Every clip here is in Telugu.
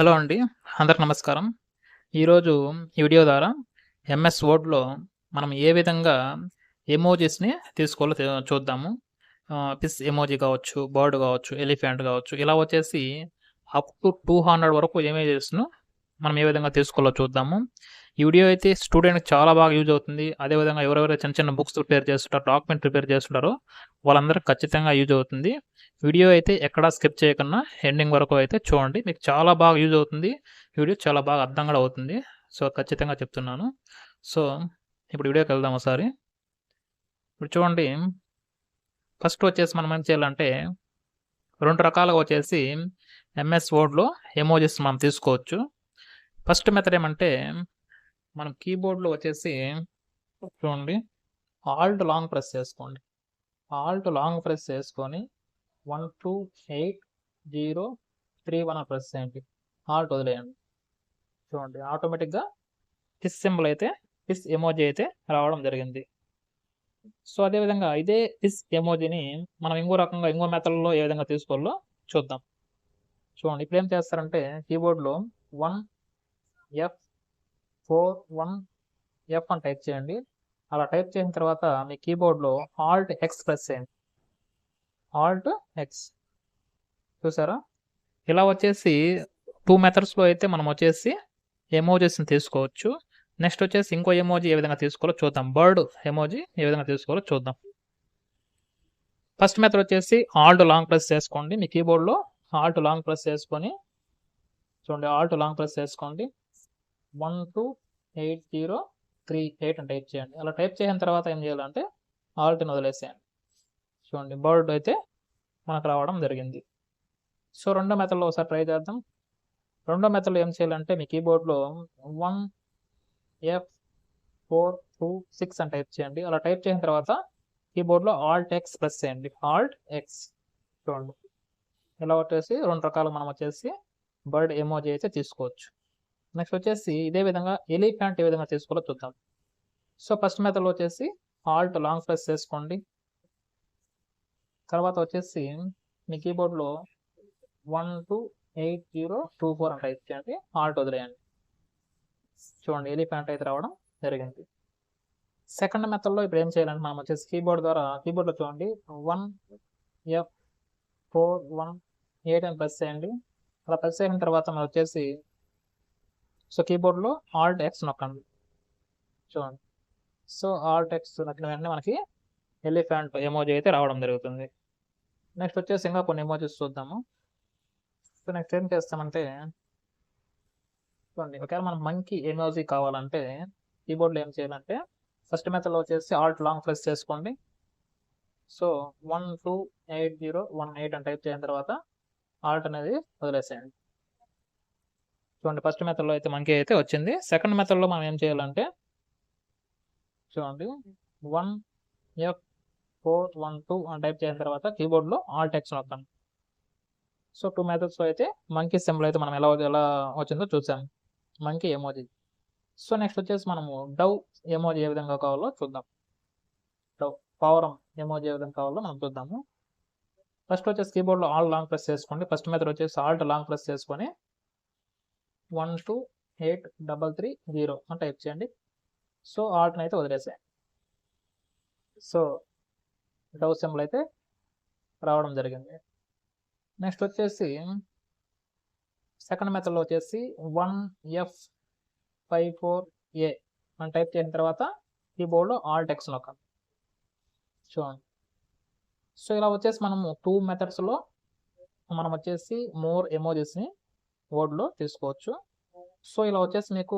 హలో అండి. అందరికి నమస్కారం. ఈరోజు ఈ వీడియో ద్వారా ఎంఎస్ వర్డ్‌లో మనం ఏ విధంగా ఎమోజిస్‌ని తీసుకోవాలో చూద్దాము. ఫిష్ ఎమోజి కావచ్చు, బర్డ్ కావచ్చు, ఎలిఫెంట్ కావచ్చు. ఇలా వచ్చేసి అప్ టు 200 వరకు ఎమోజిస్‌ను మనం ఏ విధంగా తీసుకోవాలో చూద్దాము. ఈ వీడియో అయితే స్టూడెంట్‌కి చాలా బాగా యూజ్ అవుతుంది. అదేవిధంగా ఎవరెవరైతే చిన్న చిన్న బుక్స్ ప్రిపేర్ చేస్తుంటారో, డాక్యుమెంట్ ప్రిపేర్ చేస్తుంటారో వాళ్ళందరికి ఖచ్చితంగా యూజ్ అవుతుంది. వీడియో అయితే ఎక్కడా స్కిప్ చేయకుండా ఎండింగ్ వరకు అయితే చూడండి. మీకు చాలా బాగా యూజ్ అవుతుంది. వీడియో చాలా బాగా అర్థం కూడా అవుతుంది. సో, ఖచ్చితంగా చెప్తున్నాను. సో, ఇప్పుడు వీడియోకి వెళ్దాం ఒకసారి. ఇప్పుడు చూడండి, ఫస్ట్ వచ్చేసి మనం ఏం చేయాలంటే 2 రకాలుగా వచ్చేసి ఎంఎస్ వర్డ్‌లో ఎమోజిస్ మనం తీసుకోవచ్చు. ఫస్ట్ మెథడ్ ఏమంటే మనం కీబోర్డ్‌లో వచ్చేసి చూడండి, ఆల్ట్ లాంగ్ ప్రెస్ చేసుకోండి. ఆల్ట్ లాంగ్ ప్రెస్ చేసుకొని 1, 2, 8, 0, 3, 1 అని ప్రెస్ చేయండి. ఆల్ట్ వదిలేయండి. చూడండి ఆటోమేటిక్‌గా కిస్ సింబల్ అయితే కిస్ ఎమోజి అయితే రావడం జరిగింది. సో, అదేవిధంగా ఇదే కిస్ ఎమోజిని మనం ఇంకో మెథడ్‌లో ఏ విధంగా తీసుకోవాలో చూద్దాం. చూడండి ఇప్పుడేం చేస్తారంటే కీబోర్డ్‌లో 1 F 4 1 F అని టైప్ చేయండి. అలా టైప్ చేసిన తర్వాత మీ కీబోర్డ్‌లో ఆల్ట్ ఎక్స్ ప్రెస్ చేయండి. ఆల్ట్ ఎక్స్ చూసారా? ఇలా వచ్చేసి 2 మెథడ్స్‌లో అయితే మనం వచ్చేసి ఎమోజిస్‌ని తీసుకోవచ్చు. నెక్స్ట్ వచ్చేసి ఇంకో ఎమోజి ఏ విధంగా తీసుకోవాలో చూద్దాం. బర్డ్ ఎమోజి ఏ విధంగా తీసుకోవాలో చూద్దాం. ఫస్ట్ మెథడ్ వచ్చేసి ఆల్ట్ లాంగ్ ప్రెస్ చేసుకోండి. మీ కీబోర్డ్‌లో ఆల్ట్ లాంగ్ ప్రెస్ చేసుకొని చూడండి ఆల్ట్ లాంగ్ ప్రెస్ చేసుకోండి. 1, 2, 8, 0, 3, 8 అని టైప్ చేయండి. అలా టైప్ చేసిన తర్వాత ఏం చేయాలంటే ఆల్ట్‌ని వదిలేసేయండి. చూడండి బర్డ్ అయితే మనకు రావడం జరిగింది. సో, రెండో మెథడ్‌లో ఒకసారి ట్రై చేద్దాం. రెండో మెథడ్‌లో ఏం చేయాలంటే మీ కీబోర్డ్‌లో 1 F 4 2 6 అని టైప్ చేయండి. అలా టైప్ చేసిన తర్వాత కీబోర్డ్‌లో ఆల్ట్ ఎక్స్ ప్రెస్ చేయండి. ఆల్ట్ ఎక్స్ చూడండి. ఇలా వచ్చేసి 2 రకాలు మనం వచ్చేసి బర్డ్ ఎమోజి అయితే తీసుకోవచ్చు. నెక్స్ట్ వచ్చేసి ఇదే విధంగా ఎలిఫెంట్ ఏ విధంగా తీసుకోవాలో చూద్దాం. సో, ఫస్ట్ మెథడ్‌లో వచ్చేసి ఆల్ట్ లాంగ్ ప్రెస్ చేసుకోండి. తర్వాత వచ్చేసి మీ కీబోర్డ్‌లో 1, 2, 8, 0, 2, 4 అని టైప్ చేయండి. ఆల్ట్ వదిలేయండి. చూడండి ఎలిఫెంట్ అయితే రావడం జరిగింది. సెకండ్ మెథడ్‌లో ఇప్పుడు ఏం చేయాలంటే మనం వచ్చేసి కీబోర్డ్‌లో చూడండి 1 F 4 1 8 అని ప్రెస్ చేయండి. అలా ప్రెస్ చేసిన తర్వాత మనం వచ్చేసి కీబోర్డ్‌లో ఆల్ట్ ఎక్స్ నొక్కండి. చూడండి. సో, ఆల్ట్ ఎక్స్ నొక్కిన వెంటనే మనకి ఎలిఫెంట్ ఎమోజి అయితే రావడం జరుగుతుంది. నెక్స్ట్ వచ్చేసి ఇంకా కొన్ని ఎమోజిస్ చూద్దాము. సో, నెక్స్ట్ ఏం చేస్తామంటే చూడండి ఒకవేళ మనకు మంకీ ఎమోజి కావాలంటే కీబోర్డ్‌లో ఏం చేయాలంటే ఫస్ట్ మెథడ్‌లో వచ్చేసి ఆల్ట్ లాంగ్ ప్రెస్ చేసుకోండి. సో, 1 2 8 0 1 8 అని టైప్ చేసిన తర్వాత ఆల్ట్ అనేది వదిలేసేయండి. చూడండి ఫస్ట్ మెథడ్‌లో అయితే మంకీ అయితే వచ్చింది. సెకండ్ మెథడ్‌లో మనం ఏం చేయాలంటే చూడండి 1 F 4 1 2 అని టైప్ చేసిన తర్వాత కీబోర్డ్‌లో ఆల్ట్ ఎక్స్ నొక్కండి. సో, 2 మెథడ్స్‌లో అయితే మంకీ సింబల్ అయితే మనం ఎలా వచ్చిందో చూసాం. Monkey emoji. సో, నెక్స్ట్ వచ్చేసి మనము డవ్ ఎమోజి ఏ విధంగా కావాలో చూద్దాం. డవ్ పావురం ఎమోజి ఏ విధంగా కావాలో మనం చూద్దాము. ఫస్ట్ వచ్చేసి కీబోర్డ్‌లో ఆల్ లాంగ్ ప్రెస్ చేసుకోండి. ఫస్ట్ మెథడ్ వచ్చేసి ఆల్ట్ లాంగ్ ప్రెస్ చేసుకొని 1 2 8 3 3 0 అని టైప్ చేయండి. సో, ఆల్ట్‌ని అయితే వదిలేసేయండి. సో, డవ్ సింబల్ అయితే రావడం జరిగింది. నెక్స్ట్ వచ్చేసి సెకండ్ మెథడ్‌లో వచ్చేసి 1 F 5 4 A అని టైప్ చేసిన తర్వాత కీబోర్డ్‌లో ఆల్ట్ ఎక్స్ నొక్కండి. చూడండి. సో, ఇలా వచ్చేసి మనము 2 మెథడ్స్‌లో మనం వచ్చేసి మోర్ ఎమోజిస్‌ని వర్డ్‌లో తీసుకోవచ్చు. సో, ఇలా వచ్చేసి మీకు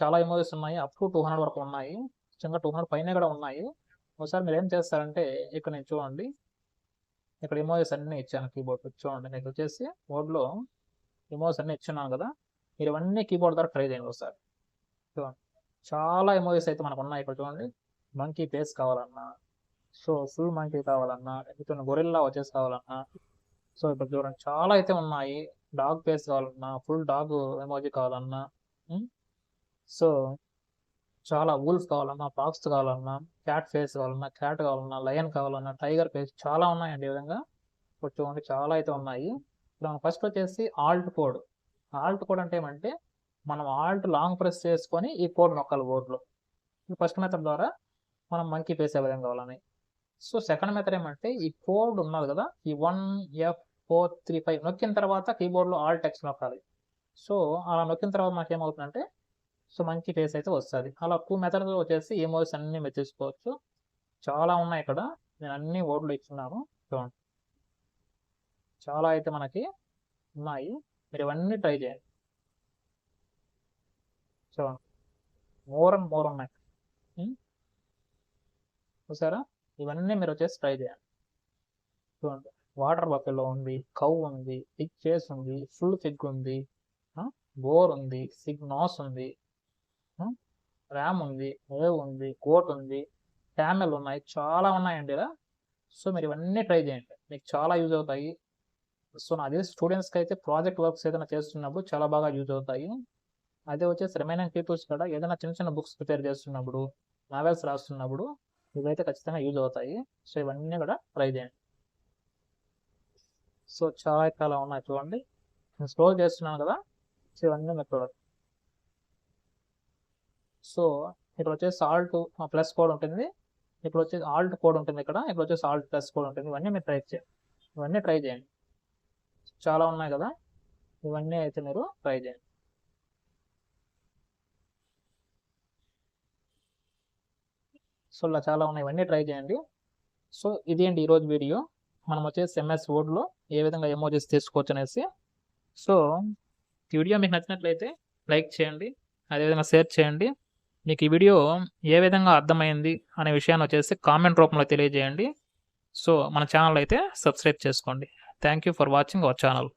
చాలా ఎమోజిస్ ఉన్నాయి. అప్ టు 200 వరకు ఉన్నాయి. నిజంగా 200 పైనే కూడా ఉన్నాయి. ఒకసారి మీరేం చేస్తారంటే ఇక్కడ నేను చూడండి. ఇక్కడ ఎమోజిస్ అన్నీ ఇచ్చాను కీబోర్డ్‌లో చూడండి. నేను వచ్చేసి వర్డ్‌లో ఎమోజిస్ అన్నీ ఇచ్చున్నాను కదా! మీరు ఇవన్నీ కీబోర్డ్ ద్వారా ట్రై చేయండి ఒకసారి. చూడండి. చాలా ఎమోజిస్ అయితే మనకున్నాయి ఇక్కడ చూడండి. మంకీ ఫేస్ కావాలన్నా, సో, ఫుల్ మంకీ కావాలన్నా, లేకపోతే గొరిల్లా వచ్చేసి కావాలన్నా, సో, ఇప్పుడు చూడండి చాలా అయితే ఉన్నాయి. డాగ్ ఫేస్ కావాలన్నా, ఫుల్ డాగ్ ఎమోజి కావాలన్నా, హ్మ్. సో, చాలా వూల్ఫ్ కావాలన్నా, ఫాక్స్ కావాలన్నా, క్యాట్ ఫేస్ కావాలన్నా, క్యాట్ కావాలన్నా, లయన్ కావాలన్నా, టైగర్ ఫేస్ చాలా ఉన్నాయండి ఈ విధంగా. ఇప్పుడు చూడండి చాలా అయితే ఉన్నాయి. ఇప్పుడు మనం ఫస్ట్ వచ్చేసి ఆల్ట్ కోడ్. ఆల్ట్ కోడ్ అంటే ఏమంటే మనం ఆల్ట్ లాంగ్ ప్రెస్ చేసుకొని ఈ కోడ్ నొక్కాలి బోర్డులో. ఈ ఫస్ట్ మెథడ్ ద్వారా మనం మంకీ ఫేస్ ఏ విధంగా కావాలని. సో సెకండ్ మెథడ్ ఏమంటే ఈ కోడ్ ఉన్నది కదా, ఈ 1F435 నొక్కిన తర్వాత కీబోర్డ్లో ఆల్ టెక్స్ట్ నొక్కాలి. సో అలా నొక్కిన తర్వాత మనకి ఏమవుతుందంటే సో మంచి ఫేస్ అయితే వస్తుంది. అలా 2 మెథడ్స్ వచ్చేసి ఎమోజీస్ అన్ని మీరు తీసుకోవచ్చు. చాలా ఉన్నాయి ఇక్కడ, నేను అన్ని వర్డ్లు ఇచ్చున్నాను చూడండి. చాలా అయితే మనకి ఉన్నాయి, మీరు ఇవన్నీ ట్రై చేయండి. చూడండి మోర్ అండ్ మోర్ ఉన్నాయి చూసారా, ఇవన్నీ మీరు వచ్చేసి ట్రై చేయండి. చూడండి వాటర్ బకెట్లో ఉంది, కౌ ఉంది, పిగ్ చేస్ ఉంది, ఫుల్ పిగ్ ఉంది, బోర్ ఉంది, సిగ్ నాస్ ఉంది, ర్యామ్ ఉంది, వేవ్ ఉంది, కోట్ ఉంది, క్యామెల్ ఉన్నాయి, చాలా ఉన్నాయండి ఇలా. సో మీరు ఇవన్నీ ట్రై చేయండి, మీకు చాలా యూజ్ అవుతాయి. సో నాది స్టూడెంట్స్కి అయితే ప్రాజెక్ట్ వర్క్స్ ఏదైనా చేస్తున్నప్పుడు చాలా బాగా యూజ్ అవుతాయి. అదే వచ్చేసి రిమైనింగ్ పీపుల్స్ కూడా ఏదైనా చిన్న చిన్న బుక్స్ ప్రిపేర్ చేస్తున్నప్పుడు, నావెల్స్ రాస్తున్నప్పుడు ఇవైతే ఖచ్చితంగా యూజ్ అవుతాయి. సో ఇవన్నీ కూడా ట్రై చేయండి. సో చాలా చాలా ఉన్నాయి చూడండి, నేను స్క్రోల్ చేస్తున్నాను కదా, సో ఇవన్నీ మీరు చూడండి. సో ఇక్కడ వచ్చేసి ఆల్ట్ ప్లస్ కోడ్ ఉంటుంది, ఇక్కడ వచ్చేసి ఆల్ట్ కోడ్ ఉంటుంది, ఇక్కడ వచ్చేసి ఆల్ట్ ప్లస్ కోడ్ ఉంటుంది. ఇవన్నీ మీరు ట్రై చేయండి, చాలా ఉన్నాయి కదా, ఇవన్నీ అయితే మీరు ట్రై చేయండి. సో ఇలా చాలా ఉన్నాయి, ఇవన్నీ ట్రై చేయండి. సో ఇది అండి ఈరోజు వీడియో, మనం వచ్చేసి MS వర్డ్లో ఏ విధంగా ఎమోజీస్ తీసుకోవచ్చు అనేసి. సో ఈ వీడియో మీకు నచ్చినట్లయితే లైక్ చేయండి, అదేవిధంగా షేర్ చేయండి. మీకు ఈ వీడియో ఏ విధంగా అర్థమైంది అనే విషయాన్ని వచ్చేసి కామెంట్ రూపంలో తెలియజేయండి. సో మన ఛానల్ అయితే సబ్స్క్రైబ్ చేసుకోండి. Thank you for watching our channel.